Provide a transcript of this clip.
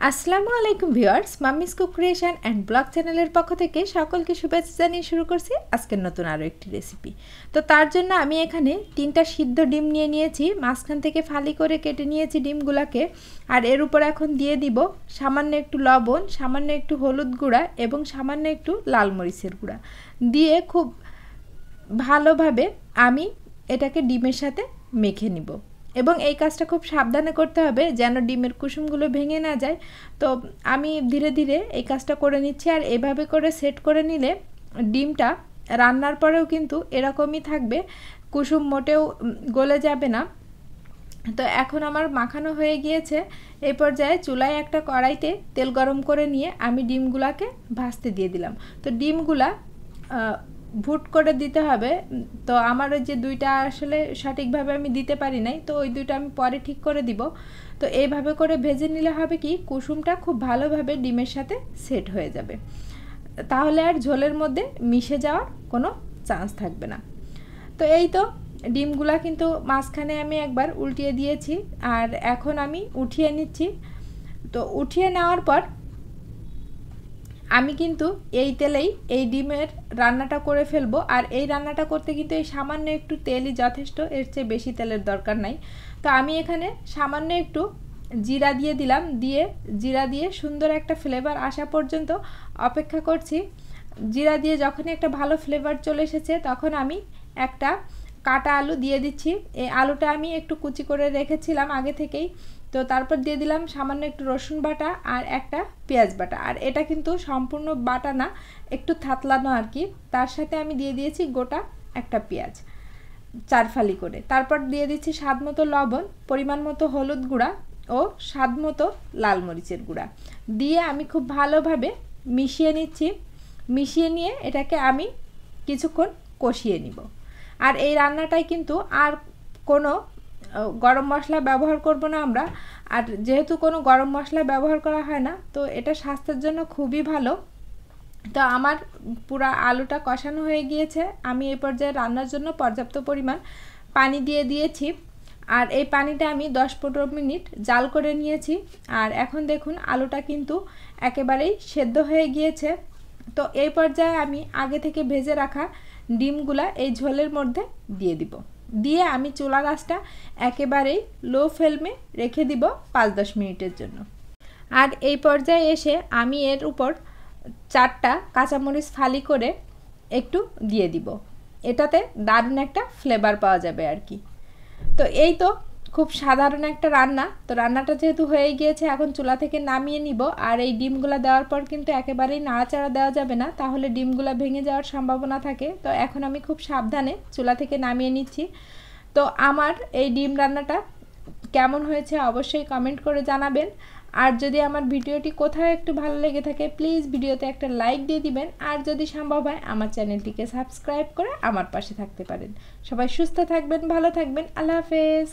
আসসালামু আলাইকুম viewers, Mummy's Cook Creation and Blog চ্যানেলের পক্ষ থেকে সকলকে শুভেচ্ছা জানিয়ে শুরু করছি আজকের নতুন আরও একটি রেসিপি। তো তার জন্য আমি এখানে 3টা সিদ্ধ ডিম নিয়ে নিয়েছি, মাঝখান থেকে ফালি করে কেটে নিয়েছি ডিমগুলোকে। আর এর উপর এখন দিয়ে দিব সামান্য একটু লবণ, সামান্য একটু হলুদ গুঁড়া এবং সামান্য একটু লাল মরিচের গুঁড়া দিয়ে খুব ভালোভাবে আমি এটাকে ডিমের সাথে মেখে নিব। এবং এই কাজটা খুব সাবধানে করতে হবে যেন ডিমের কুসুমগুলো ভেঙে না যায়। তো আমি ধীরে ধীরে এই কাজটা করে নিচ্ছি। আর এভাবে করে সেট করে নিলে ডিমটা রান্নার পরেও কিন্তু এরকমই থাকবে, কুসুম মোটেও গলে যাবে না। তো এখন আমার মাখানো হয়ে গিয়েছে। এই পর্যায়ে চুলায় একটা কড়াইতে তেল গরম করে নিয়ে আমি ডিমগুলাকে ভাজতে দিয়ে দিলাম। তো ডিমগুলা ভুট করে দিতে হবে। তো আমার ওই যে দুইটা আসলে সঠিকভাবে আমি দিতে পারি নাই, তো ওই দুইটা আমি পরে ঠিক করে দিব। তো এইভাবে করে ভেজে নিলে হবে কি, কুসুমটা খুব ভালোভাবে ডিমের সাথে সেট হয়ে যাবে, তাহলে আর ঝোলের মধ্যে মিশে যাওয়ার কোনো চান্স থাকবে না। তো এই তো ডিমগুলা কিন্তু মাঝখানে আমি একবার উল্টিয়ে দিয়েছি, আর এখন আমি উঠিয়ে নিচ্ছি। তো উঠিয়ে নেওয়ার পর আমি কিন্তু এই তেলেই এই ডিমের রান্নাটা করে ফেলবো। আর এই রান্নাটা করতে কিন্তু এই সামান্য একটু তেলই যথেষ্ট, এর চেয়ে বেশি তেলের দরকার নাই। তো আমি এখানে সামান্য একটু জিরা দিয়ে দিলাম, দিয়ে জিরা দিয়ে সুন্দর একটা ফ্লেভার আসা পর্যন্ত অপেক্ষা করছি। জিরা দিয়ে যখনই একটা ভালো ফ্লেভার চলে এসেছে তখন আমি একটা কাটা আলু দিয়ে দিচ্ছি। এই আলুটা আমি একটু কুচি করে রেখেছিলাম আগে থেকেই। তো তারপর দিয়ে দিলাম সামান্য একটু রসুন বাটা আর একটা পেঁয়াজ বাটা। আর এটা কিন্তু সম্পূর্ণ বাটা না, একটু থাতলানো আর কি। তার সাথে আমি দিয়ে দিয়েছি গোটা একটা পেঁয়াজ 4 ফালি করে। তারপর দিয়ে দিচ্ছি স্বাদ মতো লবণ, পরিমাণ মতো হলুদ গুঁড়া ও স্বাদ মতো লাল মরিচের গুঁড়া দিয়ে আমি খুব ভালোভাবে মিশিয়ে নিচ্ছি। মিশিয়ে নিয়ে এটাকে আমি কিছুক্ষণ কষিয়ে নিব। আর এই রান্নাটায় কিন্তু আর কোনো গরম মশলা ব্যবহার করব না আমরা। আর যেহেতু কোনো গরম মশলা ব্যবহার করা হয় না, তো এটা স্বাস্থ্যের জন্য খুবই ভালো। তো আমার পুরো আলুটা কষানো হয়ে গিয়েছে। আমি এই পর্যায়ে রান্নার জন্য পর্যাপ্ত পরিমাণ পানি দিয়ে দিয়েছি। আর এই পানিটা আমি 10-15 মিনিট জাল করে নিয়েছি। আর এখন দেখুন আলুটা কিন্তু একেবারেই সেদ্ধ হয়ে গিয়েছে। তো এই পর্যায়ে আমি আগে থেকে ভেজে রাখা ডিমগুলা এই ঝোলের মধ্যে দিয়ে দিব। দিয়ে আমি চুলার আঁচটা একেবারেই লো ফ্লেমে রেখে দিব 5-10 মিনিটের জন্য। আর এই পর্যায়ে এসে আমি এর উপর 4টা কাঁচামরিচ ফালি করে একটু দিয়ে দিব। এটাতে দারুণ একটা ফ্লেভার পাওয়া যাবে আর কি। তো এই তো খুব সাধারণ একটা রান্না। তো রান্নাটা যেহেতু হয়ে গিয়েছে, এখন চুলা থেকে নামিয়ে নিব। আর এই ডিমগুলো দেওয়ার পর কিন্তু একেবারেই নাড়াচাড়া দেওয়া যাবে না, তাহলে ডিমগুলো ভেঙে যাওয়ার সম্ভাবনা থাকে। তো এখন আমি খুব সাবধানে চুলা থেকে নামিয়ে নিচ্ছি। তো আমার এই ডিম রান্নাটা কেমন হয়েছে অবশ্যই কমেন্ট করে জানাবেন। আর যদি আমার ভিডিওটি কোথাও একটু ভালো লেগে থাকে প্লিজ ভিডিওতে একটা লাইক দিয়ে দিবেন। আর যদি সম্ভব হয় আমার চ্যানেলটিকে সাবস্ক্রাইব করে আমার পাশে থাকতে পারেন। সবাই সুস্থ থাকবেন, ভালো থাকবেন। আল্লাহ হাফেজ।